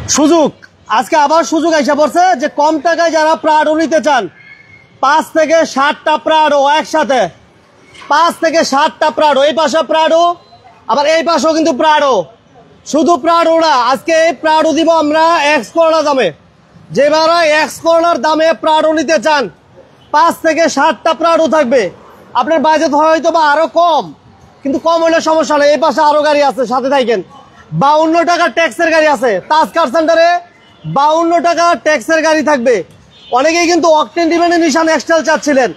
সুযোগ আজকে আবার সুযোগ আইসা পড়ছে যে কম টাকায় যারা প্রাডো নিতে চান 5 থেকে 7টা প্রাডো একসাথে 5 থেকে 7টা প্রাডো, এই পাশে প্রাডো আবার এই পাশেও কিন্তু প্রাডো। শুধু প্রাডো না, আজকে এই প্রাডো দিব আমরা এক্স করোলা দামে। যেবারে এক্স করোলার দামে প্রাডো নিতে চান 5 থেকে 7টা প্রাডো থাকবে। আপনার বাজেট হয়তো বা আরো কম, কিন্তু কম হলে সমস্যা নেই। এই পাশে আরো গাড়ি আছে, সাথে থাকেন। 52 টাকা ট্যাক্সের গাড়ি আছে তাজ কার সেন্টারে, 52 টাকা ট্যাক্সের গাড়ি থাকবে। অনেকেই কিন্তু অকটেন ডিভেনের নিশান এক্সটেল চাচ্ছিলেন।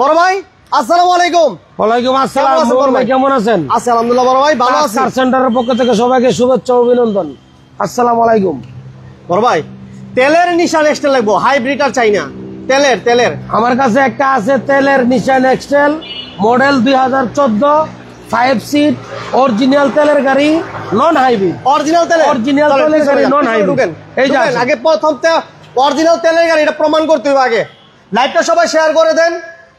বড় ভাই আসসালামু আলাইকুম। ওয়ালাইকুম আসসালাম। কেমন আছেন? আছি আলহামদুলিল্লাহ বড় ভাই, ভালো আছি। কার সেন্টারের পক্ষ থেকে সবাইকে শুভেচ্ছা অভিনন্দন। আসসালামু আলাইকুম। বড় ভাই তেলের নিশান এক্সটেল লাগবো, হাইব্রিড আর চাই না। তেলের আমার কাছে একটা আছে তেলের নিশান এক্সটেল মডেল 2014 5 সিট অরিজিনাল তেলের গাড়ি, নন হাইব্রিড। অরিজিনাল তেলের গাড়ি, নন হাইব্রিড। এই যে আগে প্রথম অরিজিনাল তেলের গাড়ি, এটা প্রমাণ করতে হবে আগে। লাইভটা সবাই শেয়ার করে দেন।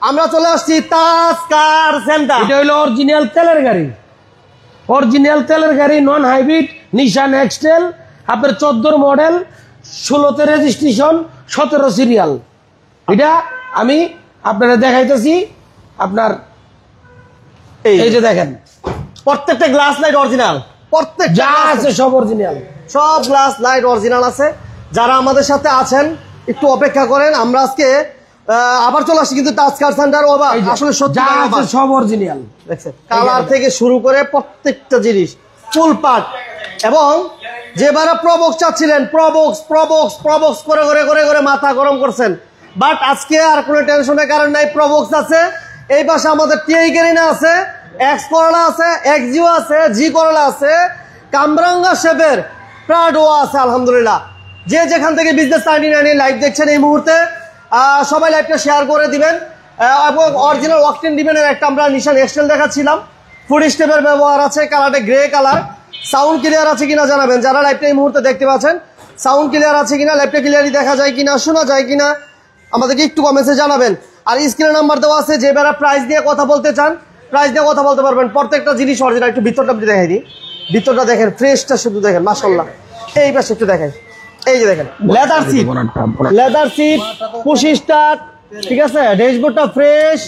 আমরা চলে আসছি তাজ কার সেন্টার। এটা হলো অরিজিনাল তেলের গাড়ি, অরিজিনাল তেলের গাড়ি, নন হাইব্রিড নিশান এক্সটেল। আপনার 14 মডেল, 16তে রেজিস্ট্রেশন, 17 সিরিয়াল। এটা আমি আপনারা দেখাইতেছি। আপনার এই যে দেখেন, প্রত্যেকটা গ্লাস লাইট অরিজিনাল, প্রত্যেক যা আছে সব অরিজিনাল, সব গ্লাস লাইট অরিজিনাল আছে। যারা আমাদের সাথে আছেন একটু অপেক্ষা করেন। আমরা আজকে আবার চলে আসছি কিন্তু তাজ কার সেন্টার। আসলে যা আছে সব অরিজিনাল, দেখছেন কালার থেকে শুরু করে প্রত্যেকটা জিনিস ফুল পার্ট। এবং যেবারে প্রবক্স চাচ্ছিলেন, প্রবক্স করে মাথা গরম করছেন, বাট আজকে আর কোনো টেনশনের কারণ নাই। প্রবক্স আছে, এই পাশে আমাদের টিআই গেরিনা আছে, এক্স করোলা আছে, এক্সজিও আছে, জি করোলা আছে, কামরাঙ্গা শেপের প্রাডো আছে। আলহামদুলিল্লাহ, যে যেখান থেকে বিজনেস 99 লাইভ দেখছেন এই মুহূর্তে সবাই লাইভটা শেয়ার করে দিবেন। এবং অরিজিনাল অকটেন ডিভেনের একটা আমরা নিশান এক্সটেল দেখাচ্ছিলাম, ফুড স্টেপের ব্যবহার আছে, কালারটা গ্রে কালার। সাউন্ড ক্লিয়ার আছে কিনা জানাবেন। যারা লাইভটা এই মুহূর্তে দেখতে পাচ্ছেন সাউন্ড ক্লিয়ার আছে কিনা, লাইভটা ক্লিয়ারলি দেখা যায় কিনা, শোনা যায় কিনা আমাদেরকে একটু কমেন্টে জানাবেন। আর স্ক্রিনে নাম্বার দেওয়া আছে, যে বেড়া প্রাইস দিয়ে কথা বলতে চান প্রাইস দিয়ে কথা বলতে পারবেন। প্রত্যেকটা জিনিস অরিজিনাল। একটু ভিতরটা আপনি দেখাই দিই, ভিতরটা দেখেন, ফ্রেশটা শুধু দেখেন, মাশাআল্লাহ। এই পাশে একটু দেখেন, এই যে দেখেন লেদার সিট, পুশ স্টার্ট, ঠিক আছে, ড্যাশবোর্ডটা ফ্রেশ,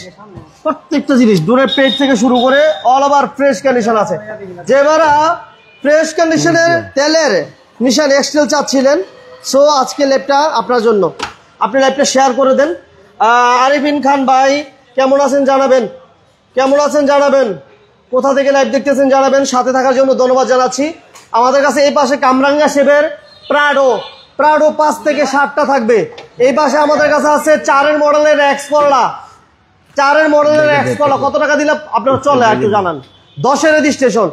প্রত্যেকটা জিনিস দূরের পেজ থেকে শুরু করে অল ওভার ফ্রেশ কন্ডিশন আছে। যেবারা ফ্রেশ কন্ডিশনের তেলের নিশান এক্সটেল চাচ্ছিলেন, সো আজকে লাইভটা আপনার জন্য। আপনি লাইভটা শেয়ার করে দেন। আরিফিন খান ভাই কেমন আছেন জানাবেন, কেমন আছেন জানাবেন, কোথা থেকে লাইভ দেখতেছেন জানাবেন। সাথে থাকার জন্য ধন্যবাদ জানাচ্ছি। আমাদের কাছে এই পাশে কামরাঙ্গা শেপের প্রাডো 5 থেকে 7টা থাকবে। এই পাশে আমাদের কাছে আছে 4 মডেলের এক্স করোলা, 4 মডেলের এক্স করোলা। কত টাকা দিলে আপনার চলে একটু জানান। 10 রেজিস্ট্রেশন।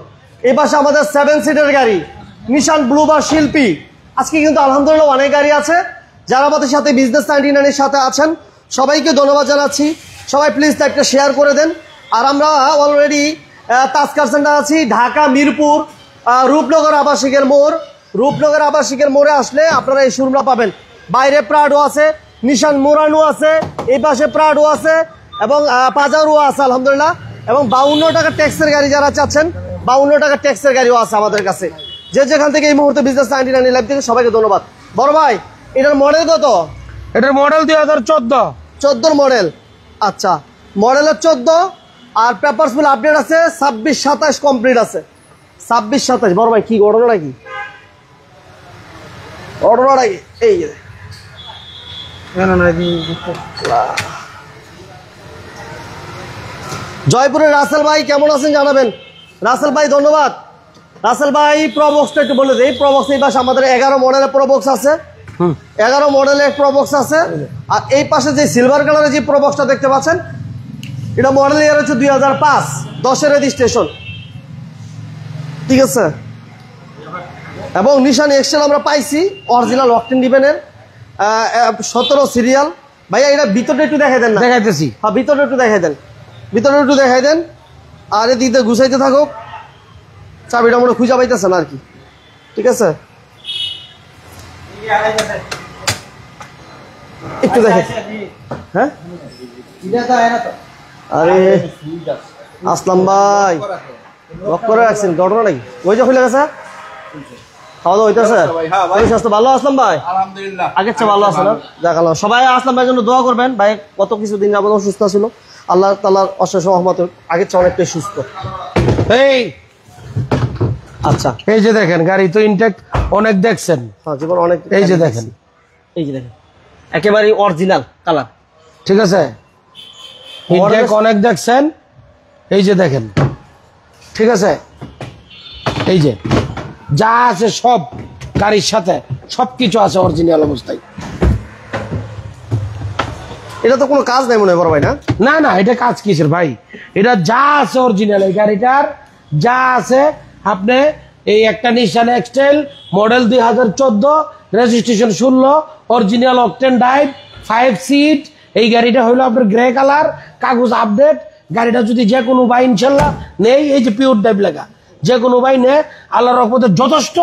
এই পাশে আমাদের 7 সিটের গাড়ি নিশান ব্লু বা শিল্পী। আজকে কিন্তু আলহামদুলিল্লাহ অনেক গাড়ি আছে। যারা আমাদের সাথে বিজনেস 99 এর সাথে আছেন সবাইকে ধন্যবাদ জানাচ্ছি। সবাই প্লিজ লাইভটা শেয়ার করে দেন। আর আমরা অলরেডি তাজ কার সেন্টার আছি ঢাকা মিরপুর রূপনগর আবাসিকের মোড়। রূপনগর আবাসিকের মোড়ে আসলে আপনারা এই শোরুমটা পাবেন। বাইরে প্রাডো আছে, নিশান মোরানো আছে, এই পাশে প্রাডো আছে এবং পাজারো আছে আলহামদুলিল্লাহ। এবং 52 টাকা ট্যাক্সের গাড়ি যারা চাচ্ছেন, 52 টাকা ট্যাক্সের গাড়িও আছে আমাদের কাছে। যে যেখান থেকে এই মুহূর্তে বিজনেস 99 লাইভ থেকে সবাইকে ধন্যবাদ। বড় ভাই এটার মডেল কত? এটার মডেল 2014 মডেল। আচ্ছা, মডেলের 14 আর পেপারস ফুল আপডেট আছে। 26-27 কমপ্লিট আছে। 26-27। বড় ভাই কি ঘটনাটা কি? ঘটনাটা কি? এই জয়পুরের রাসেল ভাই কেমন আছেন জানাবেন। রাসেল ভাই ধন্যবাদ। রাসেল ভাই প্রবক্সটা একটু বলে দেই। প্রবক্স এই পাশে আমাদের 11 মডেলের প্রবক্স আছে, 11 মডেলের প্রবক্স আছে। আর এই পাশে যে সিলভার কালারের যে প্রবক্সটা দেখতে পাচ্ছেন, এটা মডেল ইয়ার হচ্ছে 2005, 10 রেজিস্ট্রেশন, ঠিক আছে। এবং নিশান এক্সটেল আমরা পাইছি অরিজিনাল অকটেন ডিভেনের 17 সিরিয়াল। ভাইয়া এটা ভিতরটা একটু দেখাই দেন না। দেখাইতেছি। হ্যাঁ ভিতরটা একটু দেখাই দেন, ভিতরটা একটু দেখাই দেন। আর এদিকে গুছাইতে থাকুক। চাবিটা আমরা খুঁজে পাইতেছে না আর কি, ঠিক আছে। একটু দেখে, হ্যাঁ আরে আসলাম ভাই লক করে রাখছেন, ঘটনা নাকি? ওই যে খুলে গেছে খাওয়া দাওয়া হইতেছে? হ্যাঁ ভাই। স্বাস্থ্য ভালো আসলাম ভাই? আলহামদুলিল্লাহ। আগের চেয়ে ভালো আছে না? যাক আল্লাহ, সবাই আসলাম ভাইয়ের জন্য দোয়া করবেন। ভাই কত কিছুদিন যাবত অসুস্থ ছিল, আল্লাহ তাআলার অশেষ রহমত আগের চেয়ে অনেকটাই সুস্থ। এই আচ্ছা, এই যে দেখেন গাড়ি তো ইনটেক অনেক দেখছেন, হ্যাঁ জীবন অনেক। এই যে দেখেন, এই যে দেখেন একেবারে অরিজিনাল কালার, ঠিক আছে, ইনটেক অনেক দেখছেন, এই যে দেখেন, ঠিক আছে, এই যে যা আছে সব গাড়ির সাথে সবকিছু আছে অরিজিনাল অবস্থায়। এটা তো কোনো কাজ নাই মনে হয় বড় ভাই, না? না না, এটা কাজ কিসের ভাই, এটা যা আছে অরিজিনাল, এই গাড়িটার যা আছে। আপনি এই একটা Nissan Xtrail model 2014, registration 16, original octane drive, 5 seat. এই গাড়িটা হলো আপনার গ্রে কালার, কাগজ আপডেট। গাড়িটা যদি যে কোনো ভাই ইনশাল্লাহ নেই, এই যে পিওর ড্রাইভ লেখা, যে কোনো ভাই নে, আল্লাহর রহমতে যথেষ্ট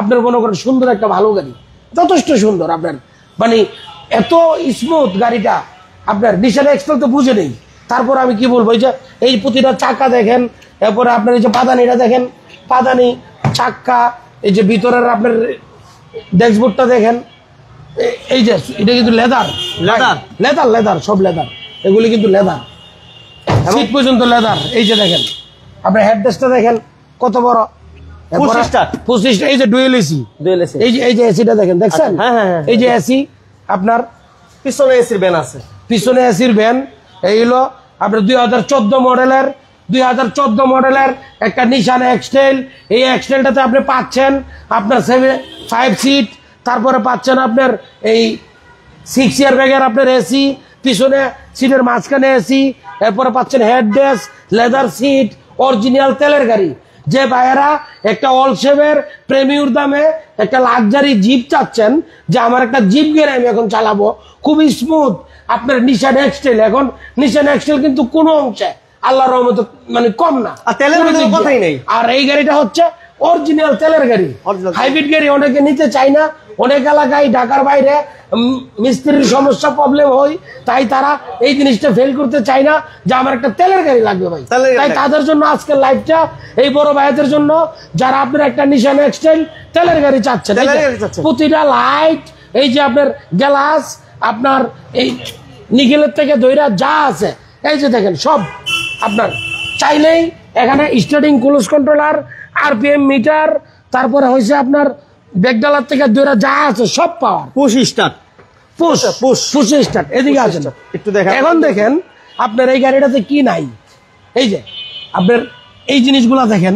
আপনার মনে করেন সুন্দর একটা ভালো গাড়ি, যথেষ্ট সুন্দর আপনার, মানে এত স্মুথ গাড়িটা আপনার। নিশান এক্সটেল তো বুঝে নেই, তারপর আমি কি বলবো, এই যে এই প্রতিটা চাকা দেখেন, এরপরে আপনার এই যে পাদানিটা দেখেন, পাদানি চাক্কা, এই যে ভিতরের আপনার ড্যাশবোর্ডটা দেখেন, এই যে এটা কিন্তু লেদার, লেদার? লেদার লেদার, সব লেদার, এগুলি কিন্তু লেদার, সিট পর্যন্ত লেদার। এই যে দেখেন আপনার হেডরেস্টটা দেখেন কত বড়, 25, এই যে ডুয়েল এসি, এই যে এসিটা দেখেন, দেখছেন? হ্যাঁ, হ্যাঁ, হ্যাঁ। এই যে এসি আপনার, পিছনে এসির ব্যান আছে, পিছনে এসির ভ্যান। এই হলো আপনার 2014 মডেলের একটা নিশান এক্সটেল। এই এক্সটেলটাতে আপনি পাচ্ছেন আপনার 5 সিট, তারপরে পাচ্ছেন আপনার এই 6 ইয়ার ব্যাগের আপনার এসি, পিছনে সিটের মাঝখানে এসি, এরপরে পাচ্ছেন head desk, leather seat, original তেলের গাড়ি। যে ভাইয়েরা একটা অল শেপের প্রেমিয়র দামে একটা লাক্সারি জিপ চাচ্ছেন, যে আমার একটা জিপ গেলে আমি এখন চালাবো খুবই স্মুথ, আপনার নিশান এক্সটেল। এখন নিশান এক্সটেল কিন্তু কোনো অংশে আল্লাহর রহমতে মানে কম না, আর তেলের মধ্যে কথাই নেই। আর এই গাড়িটা হচ্ছে অরিজিনাল তেলের গাড়ি, হাইব্রিড গাড়ি অনেকে নিতে চায় না। অনেক এলাকায় ঢাকার বাইরে মিস্ত্রির সমস্যা প্রবলেম হয়, তাই তারা এই জিনিসটা ফেল করতে চায় না যে আমার একটা তেলের গাড়ি লাগবে ভাই। তাই তাদের জন্য আজকের লাইভটা এই বড় ভাইদের জন্য, যারা আপনার একটা নিশান এক্সটেল তেলের গাড়ি চাচ্ছেন। প্রতিটা লাইট, এই যে আপনার গ্লাস, আপনার এই নিকেলের থেকে দইরা যা আছে, এই যে দেখেন সব আপনার চাইলেই এখানে starting close controller, RPM meter, তারপরে হয়েছে আপনার ব্যাকডালার থেকে দইরা যা আছে সব পাওয়ার, পুশ স্টার্ট, পুশ স্টার্ট। এদিকে আসেন একটু দেখেন। এখন দেখেন আপনার এই গাড়িটাতে কি নাই, এই যে আপনার এই জিনিসগুলা দেখেন,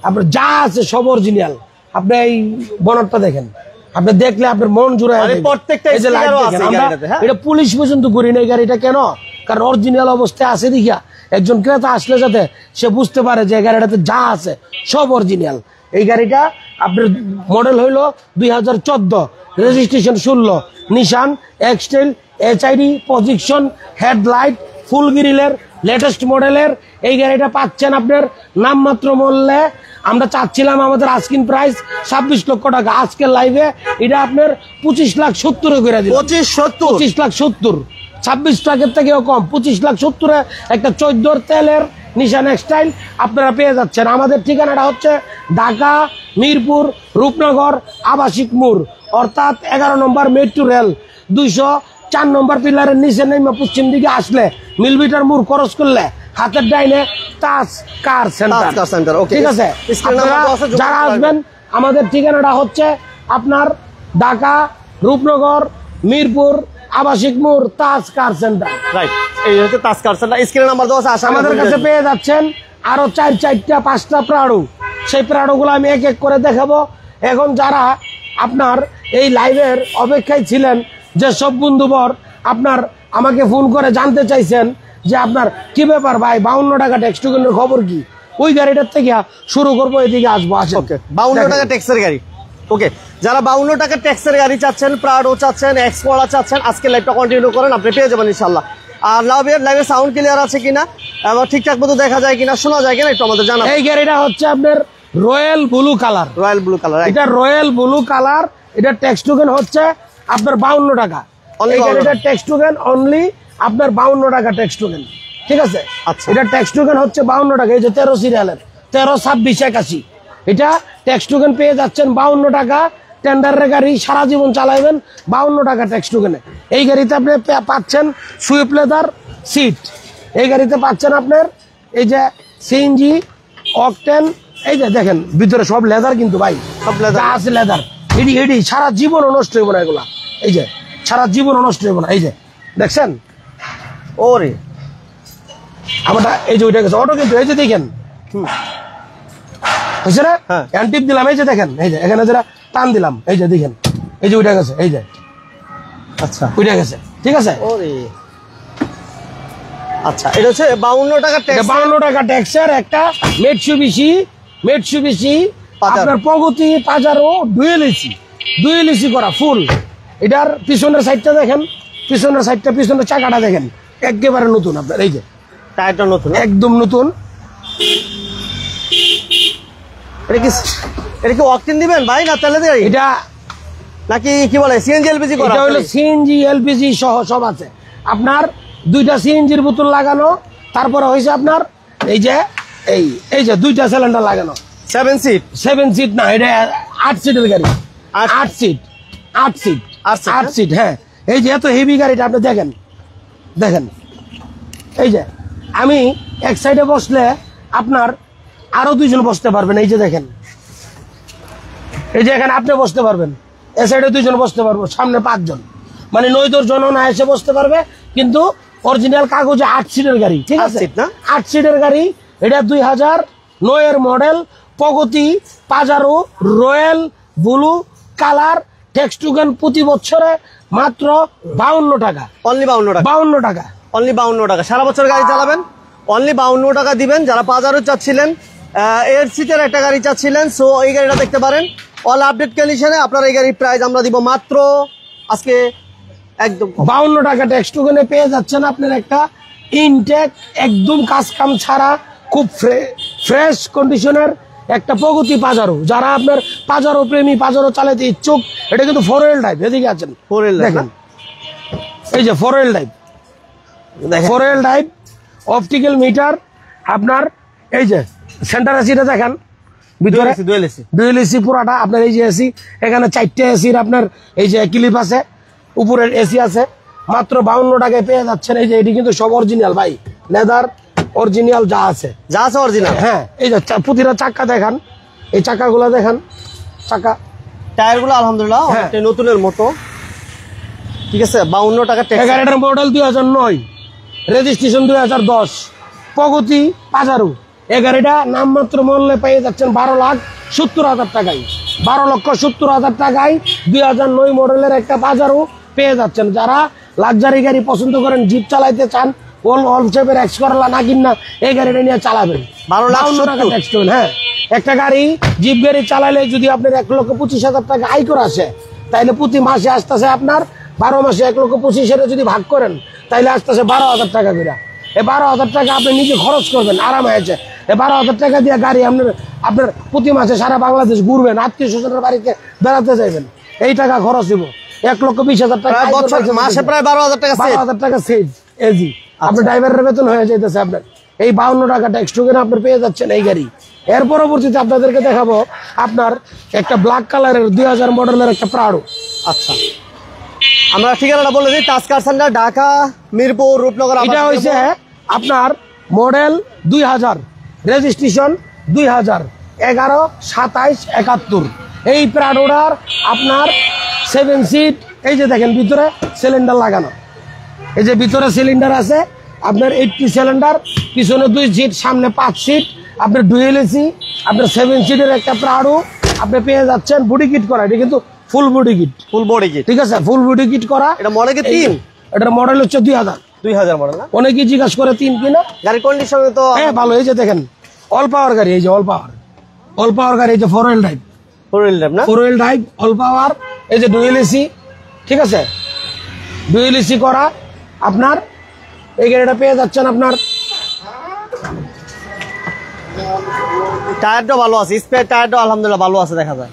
আপনার যা আছে সব অরিজিনাল। আপনি এই বনারটা দেখেন, আপনি দেখলে আপনার মন জুড়ে প্রত্যেকটা এটা পুলিশ পর্যন্ত করি না এই গাড়িটা। কেন? কারণ অরিজিনাল অবস্থায় আছে দেখিয়া একজন ক্রেতা আসলে যাতে সে বুঝতে পারে যে এই গাড়িটাতে যা আছে সব অরিজিনাল। এই গাড়িটা আপনার মডেল হইল 2014, রেজিস্ট্রেশন 16, নিশান এক্সটেল, এইচআইডি পজিশন, হেডলাইট, ফুল গ্রিলের লেটেস্ট মডেলের। এই গাড়িটা পাচ্ছেন আপনার নামমাত্র মূল্যে। আমরা চাচ্ছিলাম আমাদের আস্কিং প্রাইস 26 লক্ষ টাকা, আজকের লাইভে এটা আপনার 25,70,000 করে দিল। 25,70,000, 26 টাকার থেকেও কম, 25,70,000 একটা 14 তেলের নিশান এক্সটাইল আপনারা পেয়ে যাচ্ছেন। আমাদের ঠিকানাটা হচ্ছে ঢাকা মিরপুর রূপনগর আবাসিক মোড়, অর্থাৎ 11 নম্বর মেট্রো রেল 204 নম্বর পিলারের নিচে নেমে পশ্চিম দিকে আসলে মিলবিটার মোড় ক্রস করলে হাতের ডাইনে তাজ কার সেন্টার। ঠিক আছে, যারা আসবেন আমাদের ঠিকানাটা হচ্ছে আপনার ঢাকা রূপনগর মিরপুর আবাসিক মোড় তাজ কার সেন্টার। রাইট, এই হচ্ছে তাজ কার সেন্টার। স্ক্রিনে নাম্বার দেওয়া আছে, আমাদের কাছে পেয়ে যাচ্ছেন আরো 4-5টা প্রাড়ো। সেই প্রাড়োগুলো আমি এক এক করে দেখাবো। এখন যারা আপনার এই লাইভের অপেক্ষায় ছিলেন, যে সব বন্ধুবর আপনার আমাকে ফোন করে জানতে চাইছেন যে আপনার কি ব্যাপার ভাই, 52 টাকা ট্যাক্স টোকেনের খবর কি, ওই গাড়িটার থেকে শুরু করবো, এদিকে আসবো। আসেন। 52 টাকা ট্যাক্সের গাড়ি। ওকে, যারা 52 টাকা ট্যাক্সের গাড়ি চাচ্ছেন, প্রাডো চাচ্ছেন, এক্সপোলা চাচ্ছেন, আজকে লাইভটা কন্টিনিউ করেন, আপনি পেয়ে যাবেন ইনশাল্লাহ। আর লাইভের সাউন্ড ক্লিয়ার আছে কিনা, এবং ঠিকঠাক মতো দেখা যায় কিনা, শোনা যায় কিনা, একটু আমাদের জানাবেন। এই গাড়িটা হচ্ছে আপনার রয়্যাল ব্লু কালার। এটা রয়্যাল ব্লু কালার। এটা ট্যাক্স টোকেন হচ্ছে আপনার 52 টাকা। এই গাড়িটার ট্যাক্স টোকেন অনলি আপনার 52 টাকা ট্যাক্স টোকেন। ঠিক আছে, এটা ট্যাক্স টোকেন হচ্ছে 52 টাকা। এই যে 13 সিরিয়ালের 13, 26, 81, এটা ট্যাক্স টোকেন পেয়ে যাচ্ছেন 52 টাকা। টেন্ডারের গাড়ি সারা জীবন চালাবেন 52 টাকা ট্যাক্স টোকেনে। এই গাড়িতে আপনি পাচ্ছেন সুইফট লেদার সিট, এই গাড়িতে পাচ্ছেন আপনার এই যে সিএনজি অকটেন, এই যে দেখেন ভিতরে সব লেদার, কিন্তু ভাই সব লেদার আছে লেদার। এডি সারা জীবন নষ্ট হইব না এগুলা, এই যে সারা জীবন নষ্ট হইব না। এই যে দেখছেন ওরে আমারটা এই যে ওইটা গেছে অটো, কিন্তু এই যে দেখেন হয়েছে না, হ্যাঁ। টিপ দিলাম, এই যে দেখেন, এই যে এখানে যেটা টান দিলাম, এই যে দেখেন, এই যে ওইটা গেছে, এই যে আচ্ছা ওইটা গেছে, ঠিক আছে। ওরে আচ্ছা, এটা হচ্ছে 52 টাকা এটা ট্যাক্স। 52 টাকা ট্যাক্সের একটা মেটসুবিশি পাজারো। আপনার প্রগতি পাজারো ডুয়েল এসি করা ফুল। এটার পিছনের সাইডটা দেখেন, পিছনের চাকাটা দেখেন একেবারে নতুন আপনার, এই যে টায়ারটা নতুন না? একদম নতুন। এটা কি অকটেন দিবেন ভাই না তেলে দিয়ে এটা নাকি কি বলে সিএনজি এলপিজি করা? এটা হলো সিএনজি এলপিজি সহ সব আছে আপনার। 2টা সিএনজির বোতল লাগানো, তারপরে হয়েছে আপনার এই যে এই যে 2টা সিলিন্ডার লাগানো। 7 সিট 7 সিট না, এটা 8 সিটের গাড়ি। 8 সিট হ্যাঁ। এই যে এত হেভি গাড়িটা আপনি দেখেন, এই যে আমি এক সাইডে বসলে আপনার আরো 2 জন বসতে পারবেন। এই যে দেখেন, এই যে এখানে আপনি বসতে পারবেন, এ সাইডে 2 জন বসতে পারবো, সামনে 5 জন, মানে 9-10 জন না এসে বসতে পারবে। কিন্তু অরিজিনাল কাগজে 8 সিটের গাড়ি, ঠিক 8 আছে, সিট না? 8 সিটের গাড়ি। এটা 2009 এর মডেল, প্রগতি Pajero royal blue colour. Tax token প্রতি বছরে মাত্র 52 টাকা। অনলি 52 টাকা, 52 টাকা, অনলি 52 টাকা। সারা বছর গাড়ি চালাবেন, অনলি 52 টাকা দিবেন। যারা পাজারো চাচ্ছিলেন, এর সিটের একটা গাড়ি চাচ্ছিলেন, সো এই গাড়িটা দেখতে পারেন। অল আপডেট কন্ডিশনে আপনার এই গাড়ির প্রাইস আমরা দিব মাত্র আজকে একদম 52 টাকা ট্যাক্স টোকেনে পেয়ে যাচ্ছেন আপনার একটা ইনটেক, একদম কাজ কাম ছাড়া, খুব ফ্রেশ কন্ডিশনের একটা প্রগতি পাজারো। যারা আপনার পাজারো প্রেমী, পাজারো চালাতে ইচ্ছুক, এটা কিন্তু 4 ড্রাইভ। এদিকে আছেন 4L দেখেন, এই যে 4L ড্রাইভ, দেখেন 4L ড্রাইভ অপটিক্যাল মিটার আপনার। এই যে সেন্টার এসিটা দেখেন, ভিতরে ডুয়েল এসি পুরাটা আপনার। এই যে এসি, এখানে 4টে এসির আপনার এই যে ক্লিপ আছে, উপরের এসি আছে। মাত্র 52 টাকায় পেয়ে যাচ্ছেন। এই যে এটি কিন্তু সব অরিজিনাল ভাই, লেদার অরিজিনাল যা আছে অরিজিনাল। হ্যাঁ, এই যে প্রতিটা চাকা দেখান, এই চাকাগুলো দেখান, চাকা টায়ারগুলো আলহামদুলিল্লাহ হ্যাঁ। অনেকটা নতুনের মতো, ঠিক আছে। 52 টাকা ট্যাক্স। গাড়িটার মডেল 2009, রেজিস্ট্রেশন 2010, প্রগতি পাজারো। এই গাড়িটা নামমাত্র মূল্যে পেয়ে যাচ্ছেন 12,70,000 টাকায়। 12,70,000 টাকায় 2009 মডেলের একটা পাজারো পেয়ে যাচ্ছেন। যারা লাক্সারি গাড়ি পছন্দ করেন, জিপ চালাইতে চান, অল শেপের এক্স করলা না কিনা এই গাড়িটা নিয়ে চালাবেন। 12,70,000 টাকা ট্যাক্স টোকেন। হ্যাঁ, একটা গাড়ি জিপ গাড়ি চালাইলে যদি আপনার 1,25,000 টাকা আয় করে আসে, তাইলে প্রতি মাসে আসতেছে আপনার 12 মাসে 1,25,000 যদি ভাগ করেন, তাইলে আসতেছে 12,000 টাকা করে। এই 12,000 টাকা আপনি নিজে খরচ করবেন আরাম হয়েছে। এই 12,000 টাকা দিয়ে গাড়ি আপনার প্রতি মাসে সারা বাংলাদেশ ঘুরবেন, আত্মীয় স্বজনের বাড়িতে বেড়াতে যাইবেন, এই টাকা খরচ দিব। 1,20,000 টাকা মাসে প্রায় 12,000 টাকা। 12,000 টাকা সেভ এজি। আপনার ড্রাইভারের বেতন হয়ে যাইতেছে আপনার। এই 52 টাকা ট্যাক্স টোকেন আপনার পেয়ে যাচ্ছেন এই গাড়ি। এর পরবর্তীতে আপনাদেরকে দেখাবো আপনার একটা ব্ল্যাক কালারের 2000 মডেলের একটা প্রাডো। আচ্ছা, আমরা ঠিকানাটা বলে দিই, তাজকার সেন্টার, ঢাকা মিরপুর রূপনগর। এটা হয়েছে আপনার মডেল 2000, রেজিস্ট্রেশন 2011, 27, 71। এই প্রাডোটার আপনার 7 সিট। এই যে দেখেন ভিতরে সিলিন্ডার লাগানো, এই যে ভিতরে সিলিন্ডার আছে আপনার 80 সিলিন্ডার, পিছনে 2 সিট, সামনে 5 সিট। আপনার ডুয়েল এসি, আপনার 7 সিটের একটা প্রাডো আপনি পেয়ে যাচ্ছেন। বডি কিট করা, এটা কিন্তু ফুল বডি কিট, ঠিক আছে, ফুল বডি কিট করা। এটা মডেল কি 3? এটার মডেল হচ্ছে 2000 মডেল না? অনেকেই জিজ্ঞাসা করে 3 কিনা। গাড়ির কন্ডিশন তো হ্যাঁ ভালো। এই যে দেখেন অল পাওয়ার গাড়ি, এই যে অল পাওয়ার গাড়ি, এই যে 4L ড্রাইভ, 4L না? 4L ড্রাইভ অল পাওয়ার। এই যে ডুয়েল এসি, ঠিক আছে, ডুয়েল এসি করা আপনার এই গাড়িটা পেয়ে যাচ্ছেন আপনার। টায়ারটা ভালো আছে, স্পেয়ার টায়ারটা আলহামদুলিল্লাহ ভালো আছে, দেখা যায়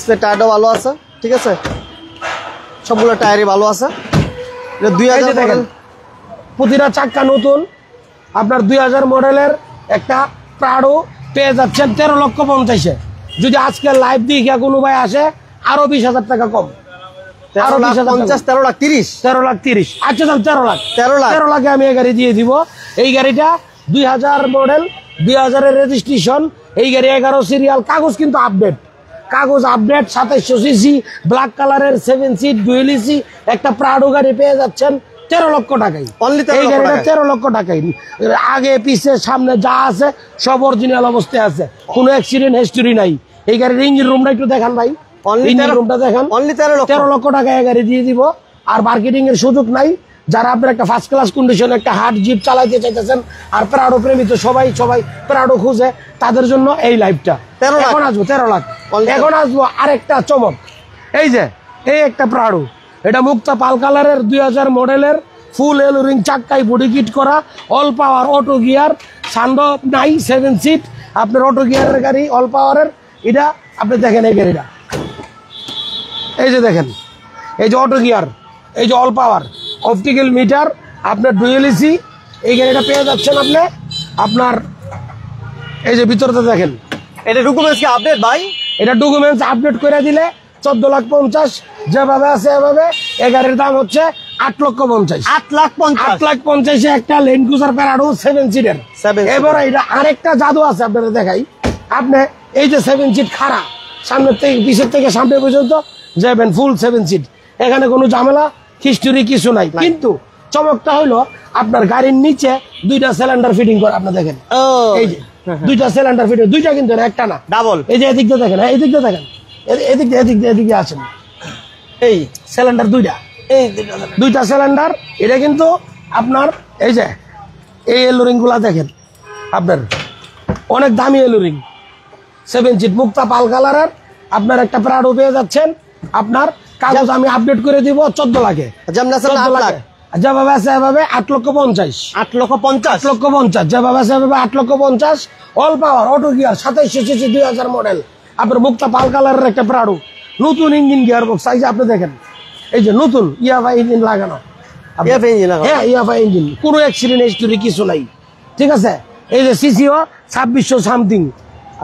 স্পেয়ার টায়ারটা ভালো আছে, ঠিক আছে, সবগুলো টায়ারই ভালো আছে। এটা 2000 দেখেন প্রতিটা চাক্কা নতুন আপনার। 2000 মডেলের একটা প্রাডো পেয়ে যাচ্ছেন 13,50,000। যদি আজকে লাইভ দেখে কোনো ভাই আসে আরো 20,000 টাকা কম, আরো 13,50,000 13,30,000 13,30,000। আচ্ছা দাম 13 লাখ, 13 লাখ 13 লাখে আমি এই গাড়ি দিয়ে দিব। এই গাড়িটা 2000 মডেল, 2000-এর রেজিস্ট্রেশন। এই গাড়ি 11 সিরিয়াল, কাগজ কিন্তু আপডেট, কাগজ আপডেট। 2700 সিসি ব্ল্যাক কালারের 7 সিট ডুয়েল এসি একটা প্রাডো গাড়ি পেয়ে যাচ্ছেন 13 লক্ষ টাকায়। এই গাড়িটা 13 লক্ষ টাকায়। আগে পিছে সামনে যা আছে সব অরিজিনাল অবস্থায় আছে, কোনো অ্যাক্সিডেন্ট হিস্টরি নাই। এই গাড়ির ইঞ্জিন রুমটা একটু দেখান ভাই, ইঞ্জিন রুমটা দেখান। 13 লক্ষ টাকায় গাড়ি দিয়ে দিব, আর মার্কেটিং এর সুযোগ নাই। যারা আপনার একটা ফার্স্ট ক্লাস কন্ডিশন একটা হার্ড জিপ চালাইতে চাইতেছেন আর প্রাডো প্রেমিত সবাই প্রাডো খুঁজে, তাদের জন্য এই লাইভটা। এখন আসবো 13 লাখ। এখন আসবো আরেকটা চমক, এই যে এই একটা প্রাডো, এটা মুক্তা পাল কালারের 2000 মডেলের ফুল এলোরিং চাক্কাই বডি কিট করা, অল পাওয়ার অটো গিয়ার, সানডপ নাই 7 সিট আপনার অটো গিয়ারের গাড়ি অল পাওয়ারের। এটা আপনি দেখেন এই গাড়িটা, এই যে দেখেন, এই যে অটো গিয়ার, এই যে অল পাওয়ার অপটিক্যাল মিটার আপনার ডুয়েল এসি। এই গাড়িটা পেয়ে যাচ্ছেন আপনি আপনার এই যে ভিতরটা দেখেন। এটা ডকুমেন্টস কি আপডেট ভাই? এটা ডকুমেন্টস আপডেট করে দিলে 14,50,000 যেভাবে আছে এভাবে। এই গাড়ির দাম হচ্ছে 8,50,000। 8,50,000 একটা ল্যান্ড ক্রুজার প্যারাডো 7 সিটের। এবার এটা আরেকটা জাদু আছে আপনাদের দেখাই। আপনি এই যে 7 সিট খাড়া, সামনের থেকে পিছের থেকে সামনে পর্যন্ত যাবেন ফুল 7 সিট, এখানে কোনো ঝামেলা হিস্টোরি কিছু নাই। কিন্তু চমকটা হলো আপনার গাড়ির নিচে 2টা সিলিন্ডার ফিটিং করে। আপনি দেখেন এই যে 2টা সিলিন্ডার ফিটিং, 2টা কিন্তু একটা না, ডাবল। এই যে এদিক দিয়ে দেখেন, এই দিক দিয়ে দেখেন, এদিকে আছেন, এই সিলিন্ডার 2টা, এই 2টা সিলিন্ডার। এটা কিন্তু আপনার এই যে এই এলোরিং গুলা দেখেন, আপনার অনেক দামি এলোরিং 7 সিট মুক্তা পাল কালারের। আপনার একটা প্রাডো পেয়ে যাচ্ছেন, আপনার কাগজ আমি আপডেট করে দিব 14 লাখে। যেভাবে আছে এভাবে 8,50,000। 8,50,000 যেভাবে আছে এভাবে 8,50,000। All power auto gear 2700 CC 2000 model আপনার মুক্তা পাল কালারের একটা প্রাডো, নতুন ইঞ্জিন গিয়ার বক্স। এই যে আপনি দেখেন, এই যে নতুন ইয়াফা ইঞ্জিন লাগানো, হ্যাঁ ইয়াফা ইঞ্জিন, কোনো অ্যাক্সিডেন্ট হিস্টোরি কিছু নাই, ঠিক আছে। এই যে সিসিও 2600 সামথিং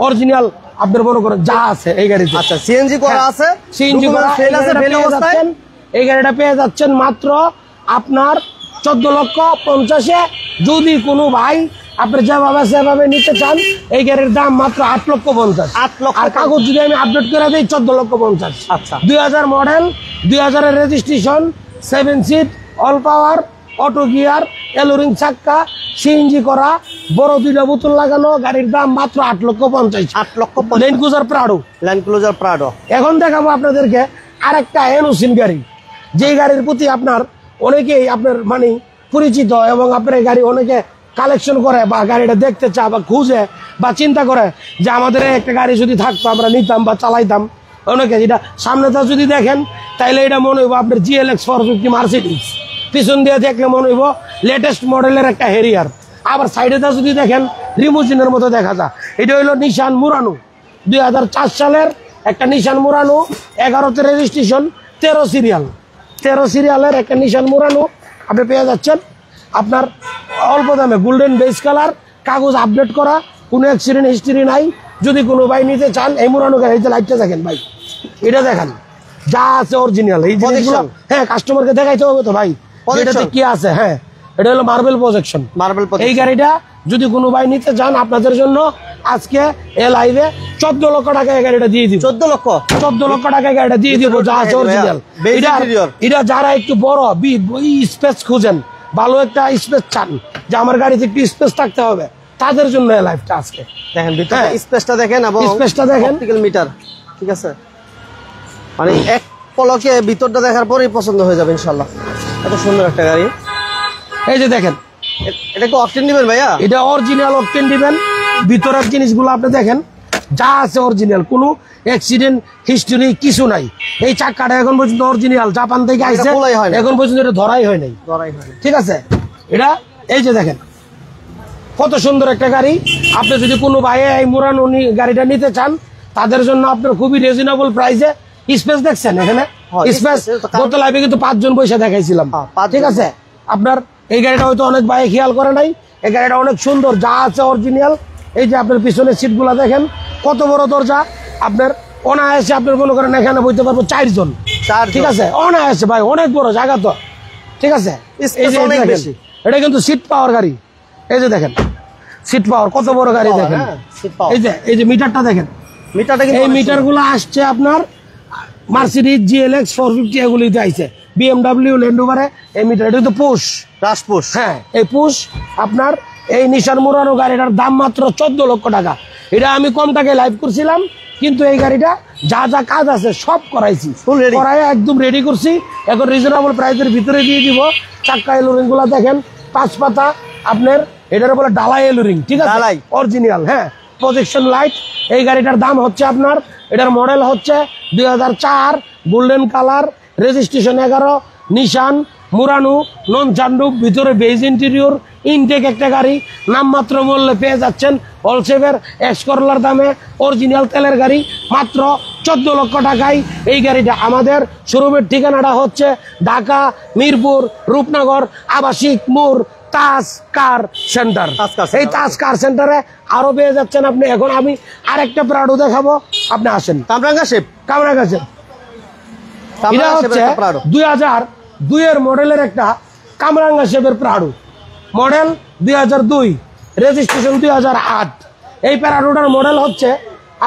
অরিজিনাল আপনার মনে করেন যা আছে এই গাড়িতে। আচ্ছা সিএনজি করা আছে, সিএনজি করা এই গাড়িটা পেয়ে যাচ্ছেন মাত্র আপনার 14,50,000-এ। যদি কোনো ভাই আপনি যেভাবে সেভাবে নিতে চান, এই গাড়ির দাম মাত্র 8,50,000। আর কাগজ যদি আমি আপডেট করে দিই 14,50,000। আচ্ছা 2000 মডেল, 2000-এর registration, 7 seat all power auto gear, এলোরিং চাক্কা, সিএনজি করা, বড় 2টা বোতল লাগানো, গাড়ির দাম মাত্র 8,50,000। 8,50,000 ল্যান্ড ক্রুজার প্রাডো। এখন দেখাবো আপনাদেরকে আরেকটা এনোসিন গাড়ি, যে গাড়ির প্রতি আপনার অনেকেই আপনার মানে পরিচিত, এবং আপনার এই গাড়ি অনেকে কালেকশন করে বা গাড়িটা দেখতে চায় বা খুঁজে বা চিন্তা করে যে আমাদের একটা গাড়ি যদি থাকতো আমরা নিতাম বা চালাইতাম। অনেকে যেটা সামনেটা যদি দেখেন তাইলে এটা মনে হইব আপনার GLX 450 মার্সিডিজ, পিছন দিয়ে দেখলে মনে হইব লেটেস্ট মডেলের একটা হেরিয়ার। আবার সাইডেটা যদি দেখেন রিমোজিনের মতো দেখা যায়। এটা হইলো নিশান মুরানো, 2004 সালের একটা নিশান মুরানো, 11তে রেজিস্ট্রেশন, 13 সিরিয়ালের একটা নিশান মুরানো আপনি পেয়ে যাচ্ছেন আপনার অল্প দামে। গোল্ডেন বেস কালার, কাগজ আপডেট করা, কোনো অ্যাক্সিডেন্ট হিস্টরি নাই। যদি কোনো ভাই নিতে চান এই মুরানো গাড়ি, লাইটটা দেখেন ভাই, এটা দেখেন যা আছে অরিজিনাল। এই জিনিসগুলো হ্যাঁ কাস্টমারকে দেখাইতে হবে তো ভাই, এটাতে কি আছে। হ্যাঁ এটা হলো মার্বেল প্রজেকশন। এই গাড়িটা যদি কোনো ভাই নিতে চান আপনাদের জন্য আজকে এ লাইভে 14 লক্ষ টাকায় গাড়িটা দিয়ে দিব। 14 লক্ষ টাকায় গাড়িটা দিয়ে দিব, যা আছে অরিজিনাল। এটা যারা একটু বড় স্পেস খুঁজেন, ভালো একটা স্পেস চান, যে আমার গাড়িতে একটু স্পেস থাকতে হবে, তাদের জন্য এই লাইভটা আজকে দেখেন। স্পেসটা দেখেন এবং স্পেসটা দেখেন, অপটিক্যাল মিটার, ঠিক আছে। মানে এক পলকে ভিতরটা দেখার পরেই পছন্দ হয়ে যাবে ইনশাআল্লাহ। এত সুন্দর একটা গাড়ি। এই যে দেখেন, এটা কি অকটেন দিবেন ভাইয়া? এটা অরিজিনাল অকটেন দিবেন। ভিতরের জিনিসগুলো আপনি দেখেন যা আছে অরিজিনাল, কোনো অ্যাক্সিডেন্ট হিস্টরি কিছু নাই। এই চাকাটা এখন পর্যন্ত অরিজিনাল, জাপান থেকে আইছে, এখন পর্যন্ত এটা ধরাই হয় নাই, ঠিক আছে। এটা এই যে দেখেন কত সুন্দর একটা গাড়ি। আপনি যদি কোনো ভাই এই মুরানো গাড়িটা নিতে চান, তাদের জন্য আপনার খুবই রিজনেবল প্রাইসে। স্পেস দেখছেন এখানে, স্পেস গত লাইভে কিন্তু 5 জন পয়সা দেখাইছিলাম, ঠিক আছে। আপনার এই গাড়িটা হয়তো অনেক ভাই খেয়াল করে নাই, এই গাড়িটা অনেক সুন্দর, যা আছে অরিজিনাল, এই যে আপনার পিছনের সিটগুলা দেখেন কত বড় দরজা, আপনার অনায়াসে আপনার মনে করেন এখানে বইতে পারবো 4 জন, ঠিক আছে, অনায়াসে ভাই, অনেক বড় জায়গা তো, ঠিক আছে। এই যে অনেক দেখেন, বেশি। এটা কিন্তু সিট পাওয়ার গাড়ি, এই যে দেখেন সিট পাওয়ার, কত বড় গাড়ি দেখেন। এই যে মিটারটা দেখেন, মিটারটা এই মিটার গুলো আসছে আপনার মার্সিডিজ GLX 450 এগুলিতে আইছে, BMW ল্যান্ড রোভারে এই মিটার, এটা তো পুশ, রাজপুশ। হ্যাঁ এই পুশ আপনার এই নিশান মুরানো গাড়িটার দাম মাত্র 14 লক্ষ টাকা। এটা আমি কম টাকায় লাইভ করছিলাম, কিন্তু এই গাড়িটা যা যা কাজ আছে সব করাইছি, করাই একদম রেডি করছি, এখন রিজনেবল প্রাইসের ভিতরে দিয়ে দিব। চাক্কা এলোরিং গুলা দেখেন 5 পাতা আপনার, এটার বলে ডালাই এলোরিং, ঠিক আছে, অরিজিনাল, হ্যাঁ, প্রজেকশন লাইট। এই গাড়িটার দাম হচ্ছে আপনার, এটার মডেল হচ্ছে 2004, গোল্ডেন কালার, রেজিস্ট্রেশন 11, নিশান মুরানো, নন চান্ডুক, ভিতরে বেজ ইন্টেরিয়র, ইনটেক একটা গাড়ি, নামমাত্র মূল্যে পেয়ে যাচ্ছেন অলসেভের এক্স করলার দামে, অরিজিনাল তেলের গাড়ি মাত্র 14 লক্ষ টাকায়। এই গাড়িটা আমাদের শোরুমের ঠিকানাটা হচ্ছে ঢাকা মিরপুর রূপনগর আবাসিক মোড় তাজ কার সেন্টার। এই তাজ কার সেন্টারে আরো পেয়ে যাচ্ছেন আপনি। এখন আমি আরেকটা প্রাডো দেখাবো, আপনি আসেন। কামরাঙ্গা শেপ এটা হচ্ছে 2002 এর মডেলের একটা কামরাঙ্গা শেপের প্রাডো, মডেল 2002, রেজিস্ট্রেশন 2008। এই প্যারাডোটার মডেল হচ্ছে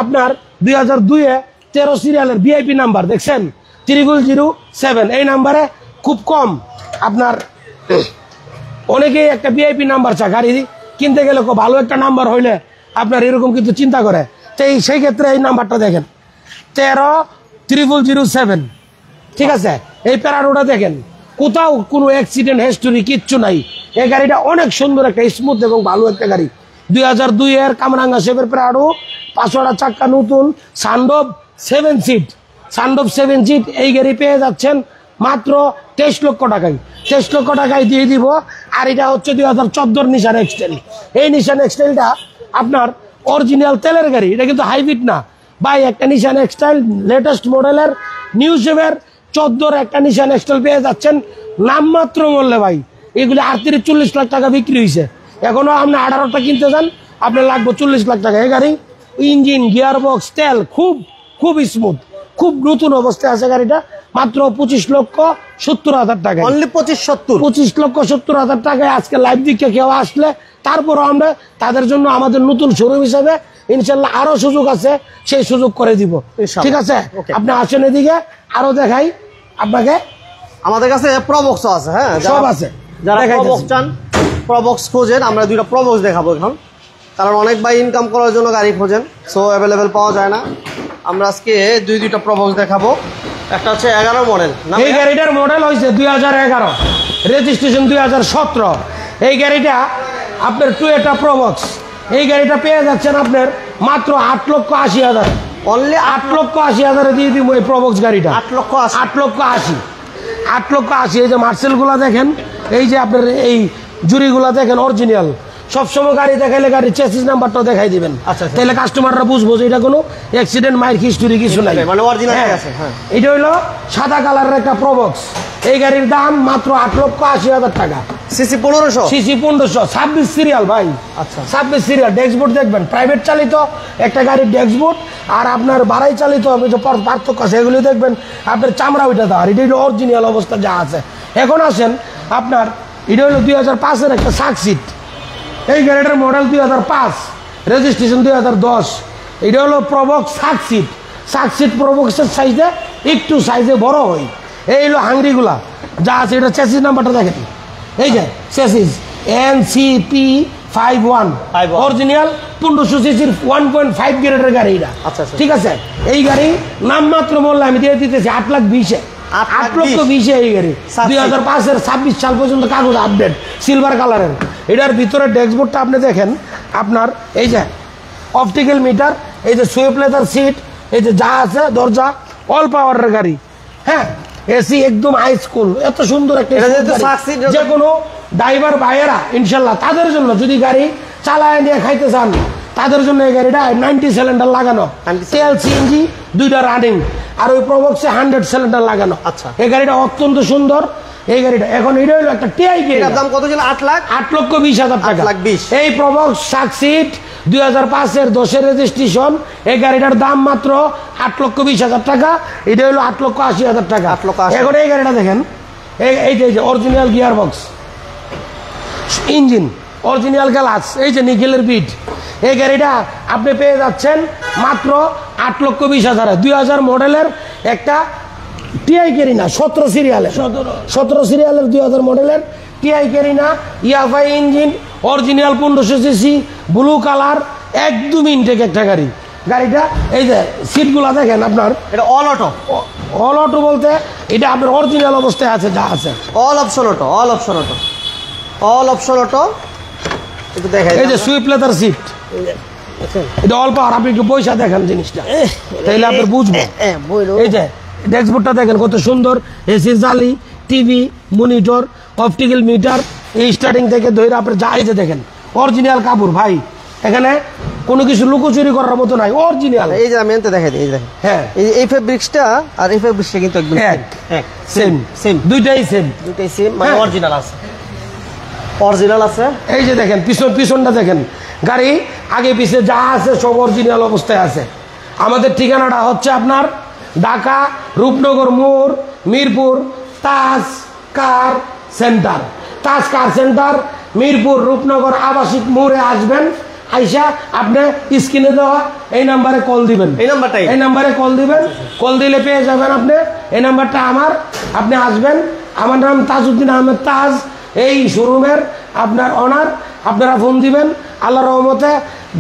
আপনার 2002-এ 13 সিরিয়ালের VIP নাম্বার, দেখছেন 0007, এই নাম্বারে খুব কম আপনার অনেকেই একটা VIP নাম্বার চায়, গাড়ি কিনতে গেলে খুব ভালো একটা নাম্বার হইলে আপনার এরকম কিন্তু চিন্তা করে, তো সেই ক্ষেত্রে এই নাম্বারটা দেখেন 130007, ঠিক আছে। এই প্যারাডোটা দেখেন কোথাও কোনো অ্যাক্সিডেন্ট হিস্টোরি কিচ্ছু নাই, এই গাড়িটা অনেক সুন্দর একটা স্মুথ এবং ভালো একটা গাড়ি। 2002 এর কামরাঙ্গা শেপের প্রাডো, 5টা চাক্কা নতুন, সানডোভ 7 সিট, এই গাড়ি পেয়ে যাচ্ছেন মাত্র 23 লক্ষ টাকায়, 23 লক্ষ টাকায় দিয়ে দিব। আর এটা হচ্ছে 2014 নিশান এক্সটেল। এই নিশান এক্সটেলটা আপনার অরিজিনাল তেলের গাড়ি, এটা কিন্তু হাইব্রিড না ভাই, একটা নিশান এক্সটেল লেটেস্ট মডেলের নিউ শেপের 14 একটা নিশান এক্সটেল পেয়ে যাচ্ছেন নামমাত্র মূল্যে ভাই। এগুলি 38-40 লাখ টাকা বিক্রি হয়েছে, এখনো আপনি 18টা কিনতে যান আপনার লাগবে 40 লাখ টাকা। এই গাড়ি ইঞ্জিন, গিয়ার বক্স, তেল খুব স্মুথ, খুব নতুন অবস্থায় আছে গাড়িটা, মাত্র 25,70,000 টাকা, অনলি 25,70,000 টাকায় আজকে লাইভ দিকে কেউ আসলে তারপরও আমরা তাদের জন্য আমাদের নতুন শোরুম হিসাবে ইনশাল্লাহ আরো সুযোগ আছে, সেই সুযোগ করে দিব, ঠিক আছে। আপনি আসেন এদিকে, আরো দেখাই আপনাকে, আমাদের কাছে প্রবক্স আছে, হ্যাঁ সব আছে, যারা প্রবক্স চান, প্রবক্স খোঁজেন, আমরা 2টা প্রবক্স দেখাবো এখন, কারণ অনেক ভাই ইনকাম করার জন্য গাড়ি খোঁজেন, সো অ্যাভেলেবেল পাওয়া যায় না। আমরা আজকে 2টা প্রবক্স দেখাবো। একটা হচ্ছে 11 মডেল, এই গাড়িটার মডেল হয়েছে 2011, রেজিস্ট্রেশন 2017। এই গাড়িটা আপনার টয়োটা প্রবক্স, এই গাড়িটা পেয়ে যাচ্ছেন আপনার মাত্র 8,80,000, অনলি 8,80,000 দিয়ে দিব এই প্রবক্স গাড়িটা, 8,80,000। এই যে মার্সেল গুলা দেখেন, এই যে আপনার এই জুড়িগুলা দেখেন অরিজিনাল, সবসময় গাড়ি দেখাইলে গাড়ির চেসিস নাম্বারটাও দেখাই দিবেন, তাহলে কাস্টমাররা বুঝবো যে এটা কোনো অ্যাক্সিডেন্ট মাইর হিস্টোরি কিছু নাই, মানে অরিজিনাল আছে। এটা হইলো সাদা কালারের একটা প্রবক্স, এই গাড়ির দাম মাত্র 8,80,000 টাকা, সিসি 1500, 26 সিরিয়াল ভাই, 26 সিরিয়াল। ডেস্কবোর্ড দেখবেন, প্রাইভেট চালিত একটা গাড়ির ডেস্কবোর্ড আর আপনার বাড়াই চালিত যে পার্থক্য আছে এগুলি দেখবেন, আপনার চামড়া ওইটা দেওয়া, আর এটা হলো অরিজিনাল অবস্থা যা আছে। এখন আসেন আপনার, এটা হলো 2005-এর একটা সাকসিট, এই গাড়িটার মডেল 2005, রেজিস্ট্রেশন 2010। এটা হলো প্রবক্স সাকসিট প্রবক্সের সাইজে একটু সাইজে বড় হয়। এই হলো হাঙ্গরিগুলা যা আছে, এটা চেসিস নাম্বারটা দেখেন, এই যে চেসিস NCP51 অরিজিনাল 1500 সিসির 1.5 গ্রেডের গাড়ি এটা, ঠিক আছে। এই গাড়ি নামমাত্র মূল্য আমি দিয়ে দিতেছি 8,20,000, 8,20,000 এই গাড়ি 2005-এর 26 সাল পর্যন্ত কাগজ আপডেট, সিলভার কালারের। এটার ভিতরে ডেস্কবোর্ডটা আপনি দেখেন, আপনার এই যে অপটিক্যাল মিটার, এই যে সুইপ লেদার সিট, এই যে যা আছে দরজা, অল পাওয়ারের গাড়ি, হ্যাঁ, এসি একদম হাই স্কুল, এত সুন্দর একটা, যে কোনো ড্রাইভার ভাইয়েরা ইনশাল্লাহ তাদের জন্য যদি গাড়ি চালায় নিয়ে খাইতে চান তাদের জন্য এই গাড়িটা 90 সিলিন্ডার লাগানো, তেল CNG 2টা রানিং, আর ওই প্রবক্সে 100 সিলিন্ডার লাগানো। আচ্ছা, এই গাড়িটা অত্যন্ত সুন্দর এই গাড়িটা। এখন এটা হলো একটা TI গাড়ি, দাম কত ছিল? 8,20,000 টাকা। এই প্রবক্স সাকসিট 2005-এর 10-এর রেজিস্ট্রেশন। এই গাড়িটার দাম মাত্র 8,20,000 টাকা। এটা হলো 8,80,000 টাকা। 8,80,000 এখন এই গাড়িটা দেখেন, এই যে original gear box, engine, original glass, এই যে নিকেলের বিট। এই গাড়িটা আপনি পেয়ে যাচ্ছেন মাত্র 8,20,000। 2000 মডেলের একটা টিআই কেরিনা, 17 সিরিয়ালের 2000 মডেলের টিআই কেরিনা, ইয়াফাই engine, original 1500 CC, blue colour, একদম ইনটেক একটা গাড়ি। গাড়িটা এই যে সিটগুলা দেখেন আপনার, এটা অল অটো। অল অটো বলতে এটা আপনার অরিজিনাল অবস্থায় আছে, যা আছে all option auto, all option auto, all option auto. একটু দেখাই, এই যে সুইপ লেদার সিট, এটা অল্প। আর আপনি একটু পয়সা দেখেন জিনিসটা, তাইলে আপনি বুঝবেন। এই যে ড্যাশবোর্ডটা দেখেন কত সুন্দর, এসি জালি, টিভি, মনিটর, অপটিক্যাল মিটার, এই স্টার্টিং থেকে ধরে আপনি যা, এই যে দেখেন অরিজিনাল কাপড় ভাই, এখানে কোনো কিছু লুকোচুরি করার মতো নাই, অরিজিনাল। এই যে আমি এনতে দেখাই দিই, এই দেখেন, হ্যাঁ এই ফেব্রিক্সটা আর এই ফেব্রিক্সটা কিন্তু একদম সেম, দুইটাই সেম, দুইটাই সেম, মানে অরিজিনাল আছে, অরিজিনাল আছে। এই যে দেখেন পিছনটা দেখেন, গাড়ি আগে পিছে যা আছে সব অরিজিনাল অবস্থায় আছে। আমাদের ঠিকানাটা হচ্ছে আপনার ঢাকা রূপনগর মোড়, মিরপুর তাজ কার সেন্টার। তাজ কার সেন্টার, মিরপুর রূপনগর আবাসিক মোড়ে আসবেন। আইসা আপনি স্ক্রিনে দেওয়া এই নাম্বারে কল দিবেন, এই নাম্বারে কল দিবেন। কল দিলে পেয়ে যাবেন আপনি এই নাম্বারটা আমার। আপনি আসবেন, আমার নাম তাজউদ্দিন আহমেদ তাজ, এই শোরুমের আপনার অনার। আপনারা ফোন দিবেন। আল্লাহর রহমতে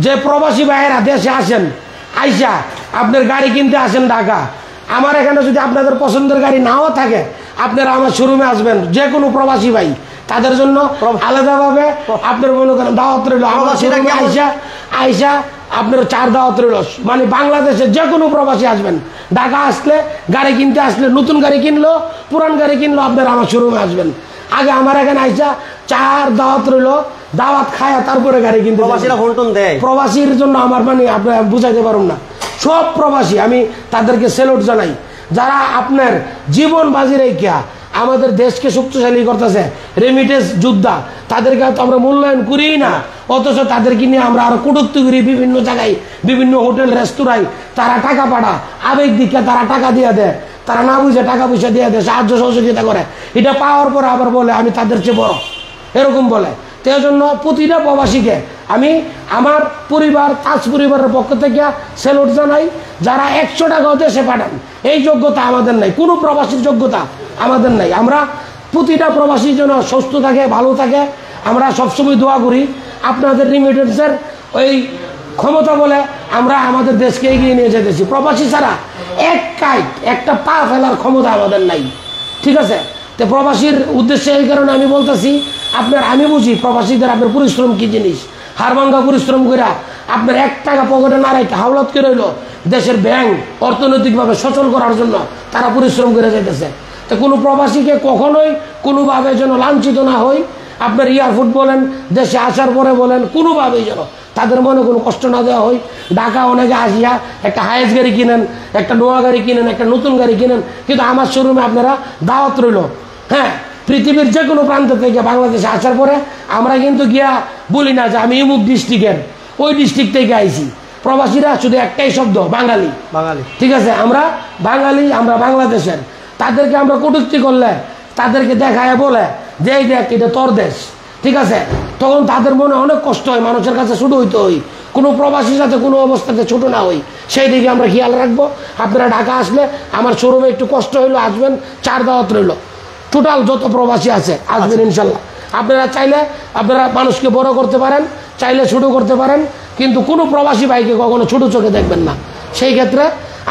যে প্রবাসী ভাইয়েরা দেশে আসেন, আইসা আপনার গাড়ি কিনতে আসেন ঢাকা, আমার এখানে যদি আপনাদের পছন্দের গাড়ি নাও থাকে, আপনারা আমার শোরুমে আসবেন। যে কোনো প্রবাসী ভাই, তাদের জন্য আলাদাভাবে আপনার মনে করেন দাওয়াত রইল। আমার শোরুমে আইসা আপনার 4 দাওয়াত রইল। মানে বাংলাদেশের যে কোনো প্রবাসী আসবেন, ঢাকা আসলে, গাড়ি কিনতে আসলে, নতুন গাড়ি কিনলো, পুরান গাড়ি কিনলো, আপনারা আমার শোরুমে আসবেন। আগে আমার এখানে আইসা 4 দাওয়াত রইল, দাওয়াত খায়া তারপরে গাড়ি কিনতে। প্রবাসীরা ফোন দেয়, প্রবাসীর জন্য আমার মানে আপনার বুঝাইতে পারুন না। সব প্রবাসী আমি তাদেরকে স্যালুট জানাই, যারা আপনার জীবন বাজি রেখা আমাদের দেশকে শক্তিশালী করতেছে। রেমিটেন্স যোদ্ধা, তাদেরকে তো আমরা মূল্যায়ন করি না, অথচ তাদেরকে নিয়ে আমরা আরো কটূক্তি করি বিভিন্ন জায়গায়, বিভিন্ন হোটেল রেস্তোরাঁয়। তারা টাকা পাঠা, আবেগ দিকে তারা টাকা দিয়ে দেয়, তারা না বুঝে টাকা পয়সা দিয়ে দেয়, সাহায্য সহযোগিতা করে। এটা পাওয়ার পরে আবার বলে আমি তাদের চেয়ে বড়, এরকম বলে। তো এই জন্য প্রতিটা প্রবাসীকে আমি আমার পরিবার, তাজ পরিবারের পক্ষ থেকে স্যালুট জানাই। যারা 100 টাকাও দেশে পাঠান, এই যোগ্যতা আমাদের নাই, কোনো প্রবাসীর যোগ্যতা আমাদের নাই। আমরা প্রতিটা প্রবাসী যেন সুস্থ থাকে, ভালো থাকে, আমরা সবসময় দোয়া করি। আপনাদের রিমিটেন্সের ওই ক্ষমতা বলে আমরা আমাদের দেশকে এগিয়ে নিয়ে যেতেছি। প্রবাসী ছাড়া একটা পা ফেলার ক্ষমতা আমাদের নাই, ঠিক আছে? তো প্রবাসীর উদ্দেশ্যে এই কারণে আমি বলতেছি, আমি বুঝি প্রবাসীদের আপনার পরিশ্রম কি জিনিস। হারভাঙ্গা পরিশ্রম করে আপনার 1 টাকা পকেটে না রেখে হাওলাত করে রইল দেশের ব্যাংক অর্থনৈতিকভাবে সচল করার জন্য তারা পরিশ্রম করে যেতেছে। তো কোনো প্রবাসীকে কখনোই কোনোভাবে যেন লাঞ্ছিত না হই। আপনার এয়ারফোর্ট বলেন, দেশে আসার পরে বলেন, কোনোভাবেই যেন তাদের মনে কোনো কষ্ট না দেওয়া হয়। ঢাকা অনেকে আসিয়া একটা হায়েস্ট গাড়ি কিনেন, একটা নোয়া গাড়ি কিনেন, একটা নতুন গাড়ি কিনেন, কিন্তু আমার শোরুমে আপনারা দাওয়াত রইল। হ্যাঁ, পৃথিবীর যে কোনো প্রান্ত থেকে বাংলাদেশে আসার পরে আমরা কিন্তু গিয়া বলি না যে আমি অমুক ডিস্ট্রিক্টের, ওই ডিস্ট্রিক্ট থেকে আইছি। প্রবাসীরা শুধু একটাই শব্দ, বাঙালি। ঠিক আছে, আমরা বাঙালি, আমরা বাংলাদেশের। তাদেরকে আমরা কটূক্তি করলে, তাদেরকে দেখায় বলে যে এই দেখ এটা তোর দেশ, ঠিক আছে, তখন তাদের মনে অনেক কষ্ট হয়, মানুষের কাছে ছোট হইতে হই। কোনো প্রবাসীর সাথে কোনো অবস্থাতে ছোট না হই, সেই দিকে আমরা খেয়াল রাখবো। আপনারা ঢাকা আসলে আমার শোরুমে একটু কষ্ট হইলো, আসবেন। 4 দাওয়াত রইল, টোটাল যত প্রবাসী আছে আসবেন ইনশাল্লাহ। আপনারা চাইলে আপনারা মানুষকে বড় করতে পারেন, চাইলে ছোট করতে পারেন, কিন্তু কোনো প্রবাসী ভাইকে কখনো ছোট চোখে দেখবেন না। সেই ক্ষেত্রে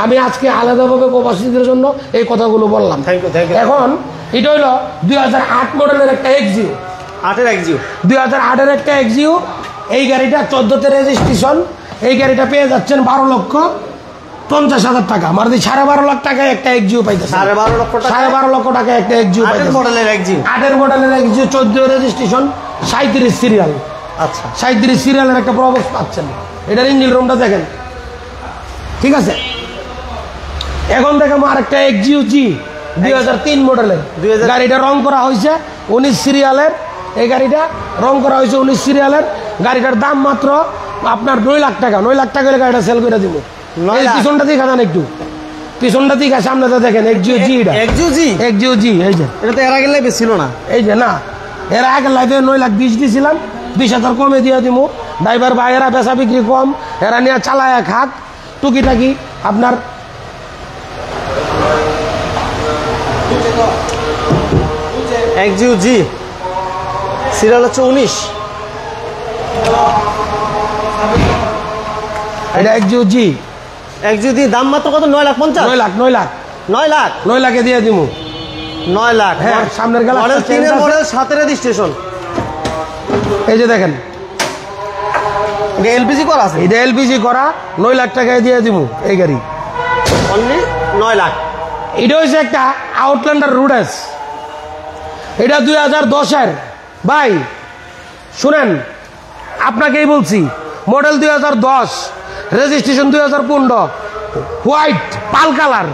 আমি আজকে আলাদাভাবে প্রবাসীদের জন্য এই কথাগুলো বললাম। এখন এটা হইল 2008 মডেলের একটা এক্সিউ, 2008-এর একটা এক্সিউ। এই গাড়িটা 14তে রেজিস্ট্রেশন। এই গাড়িটা পেয়ে যাচ্ছেন 12,50,000 টাকা। মানে 12.5 লাখ টাকায় একটা এক্সিউ পাইতেছে। 12.5 লক্ষ টাকায় একটা এক্সিউ পাইতেছে। 8 মডেলের এক্সিউ, 14 রেজিস্ট্রেশন, 37 সিরিয়াল। আচ্ছা, 37 সিরিয়ালের একটা প্রবক্স পাচ্ছেন। এটার ইঞ্জিন রুমটা দেখেন, ঠিক আছে। এখন দেখেন আরেকটা এক্সিউ জি, 2003 মডেলের। গাড়িটা রং করা হয়েছে 19 সিরিয়ালের। এই গাড়িটা রং করা হয়েছে 19 সিরিয়ালের। গাড়িটার দাম মাত্র আপনার 9 লাখ টাকা, 9 লাখ টাকা হলে গাড়িটা সেল করে দিব। 9 লাখ। পিছনটা দিয়ে খান একটু, পিছনটা দিয়ে সামনে তো দেখেন XUG, এটা XUG। এই যে এটা তো এর আগে লাইভে ছিল না। এই যে না, এর আগে লাইফে 9 লাখ 20 দিয়েছিলাম, 20,000 কমে দিয়ে দিব। ড্রাইভার ভাইয়েরা বেচা বিক্রি কম, এরা নিয়ে চালায় খাক টুকিটাকি। আপনার XUG সিরিয়াল হচ্ছে 19। এটা XUG XUG দাম মাত্র কত? 9,50,000। 9 লাখ 9 লাখ 9 লাখ 9 লাখে দিয়ে দিব। 9 লাখ। হ্যাঁ, সামনের গ্লাস মডেল 3 এর মডেল 7 এর রেজিস্ট্রেশন। এই যে দেখেন, এটা এলপিজি করা আছে। এটা LPG করা, 9 লাখ টাকায় দিয়ে দিব এই গাড়ি। অনলি 9 লাখ। এটা হচ্ছে একটা আউটল্যান্ডার রুডেস, এটা 2010-এর। ভাই শুনেন, আপনাকেই বলছি, model 2010, registration 2015, white pearl colour,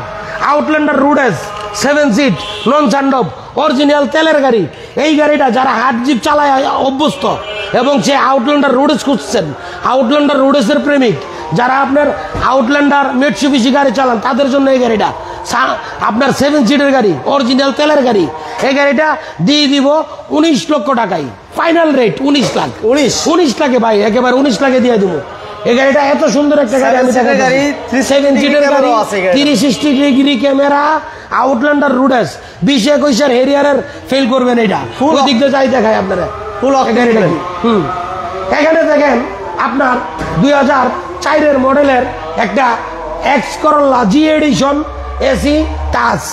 Outlander Roadest, 7 seat, non সানডপ, অরিজিনাল তেলের গাড়ি। এই গাড়িটা যারা হাট জিপ চালায় অভ্যস্ত এবং সে আউটল্যান্ডার রুডেস খুঁজছেন, আউটল্যান্ডার রুডেসের প্রেমিক যারা আপনার আউটল্যান্ডার মিটসুবিশি গাড়ি চালান, তাদের জন্য এই গাড়িটা আপনার 7 সিটের গাড়ি, অরিজিনাল তেলের গাড়ি। এই গাড়িটা দিয়ে দিব 19 লক্ষ টাকায়, ফাইনাল রেট 19 লাখ। 19 লাখে ভাই, একেবারে 19 লাখে দিয়ে দেবো। এই গাড়িটা এত সুন্দর একটা গাড়ি, আমি গাড়ি 7 সিটের গাড়ি, 360 ডিগ্রি ক্যামেরা, আউটল্যান্ডার রুডেস, 20-21 হেরিয়ারের ফেল করবেন। এটা ফুল দিক দিয়ে যাই দেখায় আপনারা, ফুল গাড়িটা কি। এখানে দেখেন আপনার 2004-এর মডেলের একটা X Corolla G edition, AC touch,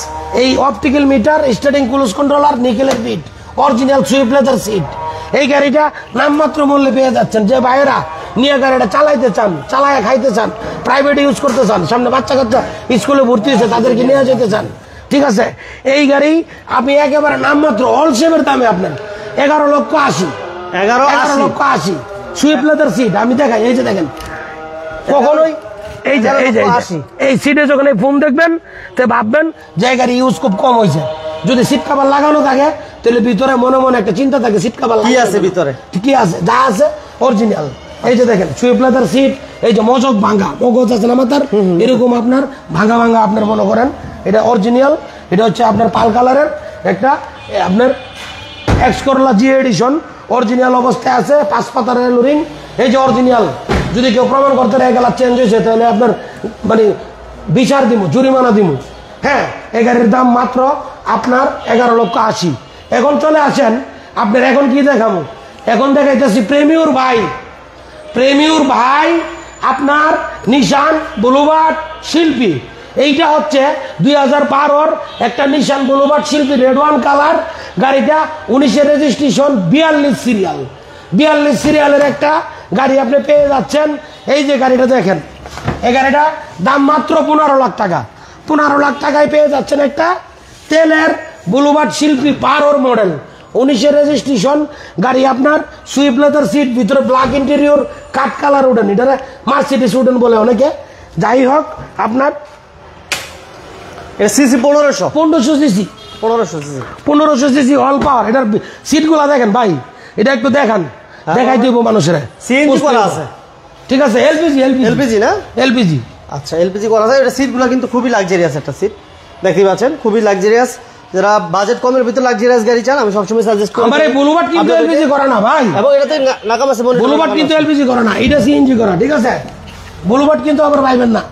এই optical meter, starting cruise controller, নিকেলের বিট, অরিজিনাল সুইফট লেদার সিট। এই গাড়িটা নামমাত্র মূল্যে পেয়ে যাচ্ছেন। যে ভাইয়েরা নিয়ে গাড়িটা চালাইতে চান, চালায় খাইতে চান, প্রাইভেট ইউজ করতে চান, সামনে বাচ্চা কাচ্চা স্কুলে ভর্তি হয়েছে তাদেরকে নিয়ে যেতে চান, ঠিক আছে, এই গাড়ি আপনি একেবারে নামমাত্র অলসেমের দামে আপনার 11,80,000। 11,80,000 সুইফট লেদার সিট। আমি দেখাই, এই যে দেখেন, কখনোই এই যে এই সিটে যখন এই ফোন দেখবেন তো ভাববেন যে গাড়ি ইউজ খুব কম হয়েছে। যদি সিট কাভার লাগানো থাকে তাহলে ভিতরে মনে মনে একটা চিন্তা থাকে, সিট কাভার কি আছে ভিতরে, কি আছে, যা আছে অরিজিনাল। এই যে দেখেন সুইফট লেদার সিট, এই যে মজক ভাঙ্গা মগজ আছে না মাথার, এরকম আপনার ভাঙ্গা ভাঙ্গা আপনার মনে করেন এটা অরিজিনাল। এটা হচ্ছে আপনার পাল কালারের একটা আপনার X Corolla G edition, original অবস্থায় আছে, 5 পাতার রেলোরিং। এই যে অরিজিনাল, যদি কেউ প্রমাণ করতে এই কালার চেঞ্জ হয়েছে তাহলে আপনার মানে বিচার দিব, জরিমানা দিব। হ্যাঁ, এই গাড়ির দাম মাত্র আপনার 11,80,000। এখন চলে আসেন আপনার, এখন কি দেখাবো, এখন দেখাইতেছি প্রেমিউর ভাই, প্রেমিউর ভাই আপনার নিশান বুলুবার্ড শিল্পী। এইটা হচ্ছে 2012-র একটা নিশান বুলুবার্ড শিল্পী, রেড ওয়ান কালার। গাড়িটা 19-এর রেজিস্ট্রেশন, 42 সিরিয়াল, 42 সিরিয়ালের একটা গাড়ি আপনি পেয়ে যাচ্ছেন। এই যে গাড়িটা দেখেন, এই গাড়িটা দাম মাত্র 15 লাখ টাকা। 15 লাখ টাকায় পেয়ে যাচ্ছেন একটা তেলের বুলুবার্ড শিল্পী 12-র মডেল, 19-এর রেজিস্ট্রেশন গাড়ি। আপনার সুইফট লেদার সিট, ভিতরে ব্ল্যাক ইন্টেরিয়র, কাঠ কালার উডেন, এটা মার্সিডিজ উডেন বলে অনেকে। যাই হোক, আপনার সিসি 1500 সিসি, 1500 সিসি অল পাওয়ার। এটার সিটগুলা দেখেন ভাই, এটা একটু দেখান, দেখাই দিব মানুষের। সিএনজি করা আছে, ঠিক আছে, এলপিজি না, এলপিজি। আচ্ছা, এলপিজি করা আছে। এটা সিটগুলো কিন্তু খুবই লাক্সারিয়াস একটা সিট, দেখতে পাচ্ছেন, খুবই লাক্সারিয়াস। যারা বাজেট কমের ভিতরে লাক্সারিয়াস গাড়ি চান, আমি সবসময় সাজেস্ট করি। আমার এই বুলুবার্ড কিন্তু এলপিজি করা না ভাই, এবং এটাতে নাকাম আছে, বুলুবার্ড কিন্তু এলপিজি করা না, এটা সিএনজি করা, ঠিক আছে। বুলুবার্ড কিন্তু আবার পাইবেন না,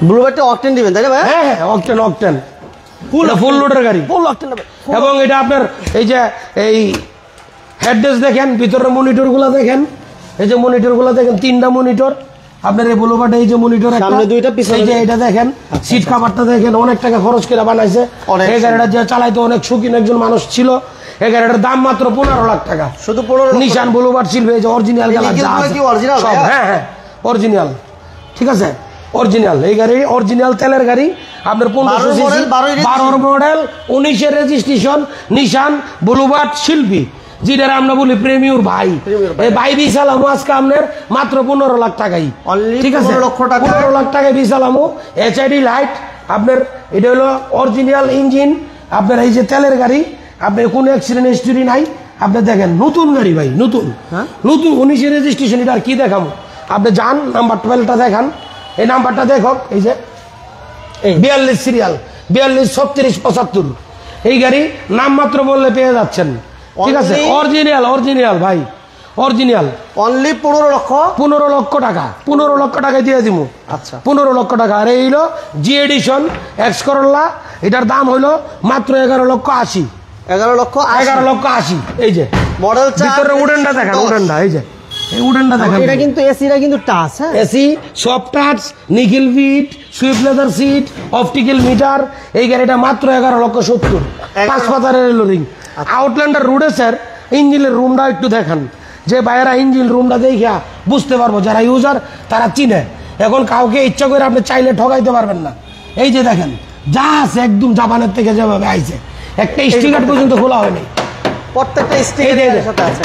ব্লুবার্ডটা অকটেন দিবেন তাই না ভাই? হ্যাঁ, অকটেন ফুল লোডের গাড়ি, ফুল অকটেন। এবং এটা আপনার এই যে এই হেডডেস দেখেন, ভিতরের মনিটর গুলা দেখেন, এই যে মনিটর গুলা দেখেন, 3টা মনিটর আপনার এই বুলুবার্ডে। এই যে মনিটর সামনে 2টা, পিছনে, এই যে এটা দেখেন, সিট কাভারটা দেখেন, অনেক টাকা খরচ করে বানাইছে। এই গাড়িটা যে চালাইতে অনেক শৌখিন একজন মানুষ ছিল। এই গাড়িটার দাম মাত্র 15 লাখ টাকা, শুধু 15 লাখ। নিশান বুলুবার্ড শিল্পে, এই যে অরিজিনাল গাড়ি, হ্যাঁ অরিজিনাল, ঠিক আছে, অরিজিনাল। এই গাড়ি অরিজিনাল তেলের গাড়ি, আপনার 1500 সিসি, 12 মডেল, 19-এর রেজিস্ট্রেশন, নিশান বুলুবার্ড শিল্পী, যেটা আমরা বলি প্রেমিউর ভাই। এই ভাই বিশালামো আজকে আপনার মাত্র 15 লাখ টাকাই, ঠিক আছে, 15 লাখ টাকায় বিশালামো। HID লাইট আপনার, এটা হলো অরিজিনাল ইঞ্জিন আপনার। এই যে তেলের গাড়ি, আপনার কোনো অ্যাক্সিডেন্ট হিস্টরি নাই, আপনি দেখেন নতুন গাড়ি ভাই, নতুন নতুন 19 রেজিস্ট্রেশন। এটা আর কি দেখাবো, আপনি যান নাম্বার 12টা দেখান, এই নাম্বারটা দেখো, এই যে 42 সিরিয়াল 42 36 75। এই গাড়ি নাম মাত্র বললে পেয়ে যাচ্ছেন, ঠিক আছে? অরিজিনাল অরিজিনাল ভাই, অরিজিনাল। অনলি 15 লক্ষ টাকা, 15 লক্ষ টাকায় দিয়ে দিব। আচ্ছা, 15 লক্ষ টাকা। আর এই হলো জি এডিশন এক্স করোলা, এটার দাম হইলো মাত্র 11 লক্ষ 80। 11 লক্ষ 80। এই যে মডেল ভিতরে উডেনটা দেখেন, উডেনটা এই যে এই উডেনটা দেখেন। এটা কিন্তু এসিটা কিন্তু টাচ, হ্যাঁ AC soft touch, nickel bit, swift leather seat, optical meter. এই গাড়িটা মাত্র 11 লক্ষ 70। 5 পাতারের রিং। আউটল্যান্ডার রুডেসের ইঞ্জিনের রুমটা একটু দেখান, যে বাইরা ইঞ্জিন রুমটা দেখা বুঝতে পারবো, যারা ইউজার তারা চিনে। এখন কাউকে ইচ্ছা করে আপনি চাইলে ঠকাইতে পারবেন না। এই যে দেখেন যা আছে একদম জাপানের থেকে যেভাবে আইছে, একটা স্টিকার পর্যন্ত খোলা হয়নি, প্রত্যেকটা স্টিকারের সাথে আছে।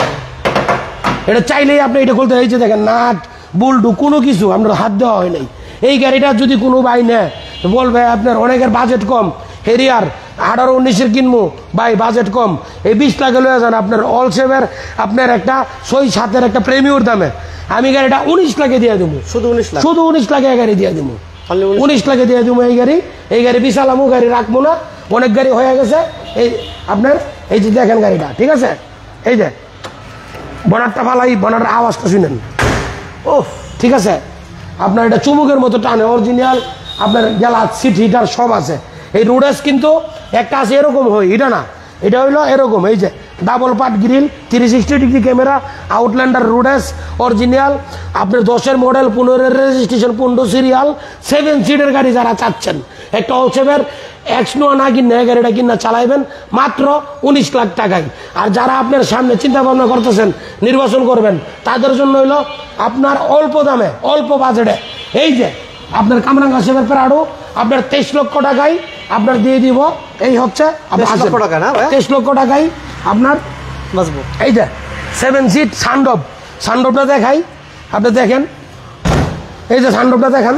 এটা চাইলেই আপনি এটা খুলতে। এই যে দেখেন নাট বুলডু কোনো কিছু আপনার হাত দেওয়া হয় নাই। এই গাড়িটা যদি কোনো ভাই নেয় বলবে আপনার অনেকের বাজেট কম, হেরিয়ার 18-19 কিনবো ভাই, বাজেট কম, এই 20 লাখে লয়ে যান আপনার অল সেভের আপনার একটা 6-7 একটা প্রেমিয়র দামে। আমি গাড়িটা 19 লাখে দিয়ে দেবো, শুধু 19 লাখ, শুধু 19 লাখে গাড়ি দিয়ে দেবো, 19 লাখে দিয়ে দেবো। এই গাড়ি বিশালামো গাড়ি রাখবো না, অনেক গাড়ি হয়ে গেছে। এই আপনার এই যে দেখেন গাড়িটা, ঠিক আছে? এই যে বনারটা ফালাই, বনার আওয়াজটা শুনেন, ও ঠিক আছে? আপনার এটা চুমুকের মতো টানে, অরিজিনাল আপনার গেলা সিট হিটার সব আছে। এই রুডেস কিন্তু একটা আছে এরকম হয়, এটা না, এটা হইলো এরকম। এই যে double part grill, 360 degree camera, Outlander Roadest original, আপনার 10-এর মডেল, 15-এর রেজিস্ট্রেশন, 15 সিরিয়াল, 7 সিটের গাড়ি যারা চাচ্ছেন, একটা অলসেভের এক্সনোয়া না কিনে গাড়িটা কিনা চালাইবেন মাত্র 19 লাখ টাকায়। আর যারা আপনার সামনে চিন্তা ভাবনা করতেছেন নির্বাচন করবেন, তাদের জন্য হইলো আপনার অল্প দামে অল্প বাজেটে এই যে আপনার কামরাঙ্গা সেভের প্রাডো আপনার 23 লক্ষ টাকায় আপনার দিয়ে দিব। এই হচ্ছে 23 লক্ষ টাকা না ভাই? 23 লক্ষ টাকায় আপনার বাঁচবো। এই যে 7 সিট সানডব, সানডবটা দেখাই, আপনি দেখেন এই যে সানডবটা দেখান,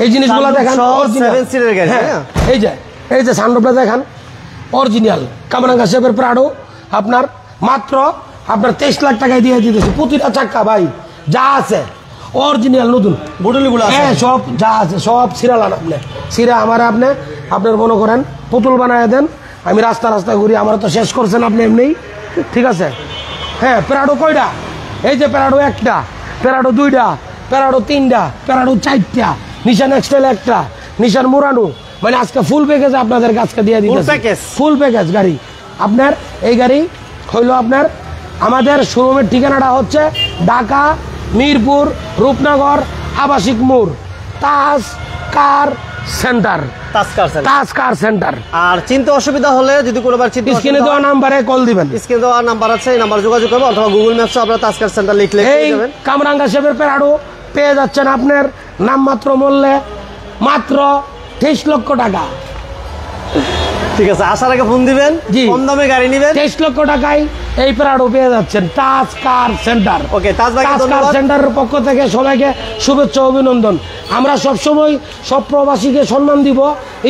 এই জিনিসগুলো দেখেন, 7 সিটের গাড়ি। হ্যাঁ এই যে সানডবটা দেখেন, অরিজিনাল কামরাঙ্গা শেপের প্রাডো আপনার মাত্র আপনার 23 লাখ টাকায় দিয়ে দিতেছে। প্রতিটা চাক্কা ভাই যা আছে অরিজিনাল নতুন, বুটুলিগুলো আছে, হ্যাঁ সব যা আছে সব সিরালান। আপনি সিরা আমার আপনার মনে করেন পুতুল বানায় দেন, আমি রাস্তা ঘুরি, আমার তো শেষ করছেন আপনি এমনি, ঠিক আছে? হ্যাঁ প্যারাডো কয়টা? এই যে প্যারাডো 1টা, প্যারাডো 2টা, প্যারাডো 3টা, প্যারাডো 4টা, নিশান এক্সটেল 1টা, নিশান মুরানো। মানে আজকে ফুল প্যাকেজ আপনাদের আজকে দিয়ে দিতেছি, ফুল প্যাকেজ গাড়ি আপনার। এই গাড়ি হইলো আপনার আমাদের শোরুমের ঠিকানাটা হচ্ছে ঢাকা মিরপুর রূপনগর আবাসিক মোড়, তাজ কার সেন্টার, তাজ কার সেন্টার। আর চিনতে অসুবিধা হলে যদি কোনোবার চিনতে স্ক্রিনে দেওয়া নাম্বারে কল দিবেন, স্ক্রিনে দেওয়া নাম্বার আছে, এই নাম্বার যোগাযোগ করবেন, অথবা গুগল ম্যাপসে আপনারা তাজ কার সেন্টার লিখলে পেয়ে যাবেন। কামরাঙ্গা শেপের প্যারাডো পেয়ে যাচ্ছেন আপনার নামমাত্র মূল্যে মাত্র 23 লক্ষ টাকা। ঠিক আছে, আসার আগে ফোন দিবেন, কম দামে গাড়ি নেবেন। 23 লক্ষ টাকায় এই প্যারাডো পেয়ে যাচ্ছেন তাজ কার সেন্টার। ওকে, তাজ কার সেন্টারের পক্ষ থেকে সবাইকে শুভেচ্ছা অভিনন্দন। আমরা সবসময় সব প্রবাসীকে সম্মান দিব,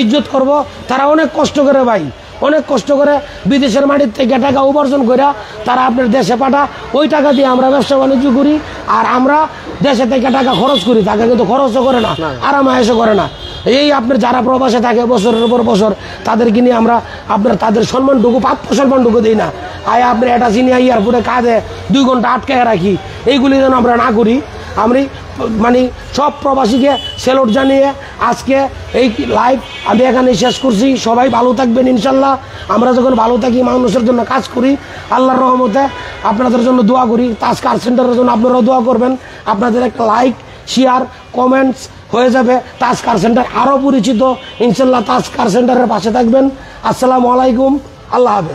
ইজ্জত করব। তারা অনেক কষ্ট করে ভাই, অনেক কষ্ট করে বিদেশের মাটির থেকে টাকা উপার্জন করে তারা আপনার দেশে পাঠা, ওই টাকা দিয়ে আমরা ব্যবসা বাণিজ্য করি। আর আমরা দেশে থেকে টাকা খরচ করি, টাকা কিন্তু খরচও করে না, আরাম আয়েসও করে না। এই আপনার যারা প্রবাসে থাকে বছরের পর বছর, তাদেরকে নিয়ে আমরা আপনার তাদের সম্মানটুকু, প্রাপ্য সম্মানটুকু দিই না। আয় আপনার এটা চিনি এয়ারপোর্টে কাজে 2 ঘন্টা আটকে রাখি, এইগুলি যেন আমরা না করি। আমি মানে সব প্রবাসীকে সেলুট জানিয়ে আজকে এই লাইভ আমি এখানে শেষ করছি। সবাই ভালো থাকবেন ইনশাল্লাহ। আমরা যখন ভালো থাকি, মানুষের জন্য কাজ করি, আল্লাহর রহমতে আপনাদের জন্য দোয়া করি। তাজ কার সেন্টারের জন্য আপনারাও দোয়া করবেন। আপনাদের একটা লাইক, শেয়ার, কমেন্টস হয়ে যাবে। তাজ কার সেন্টার আরও পরিচিত ইনশাল্লাহ। তাজ কার সেন্টারের পাশে থাকবেন। আসসালামু আলাইকুম, আল্লাহ হাফেজ।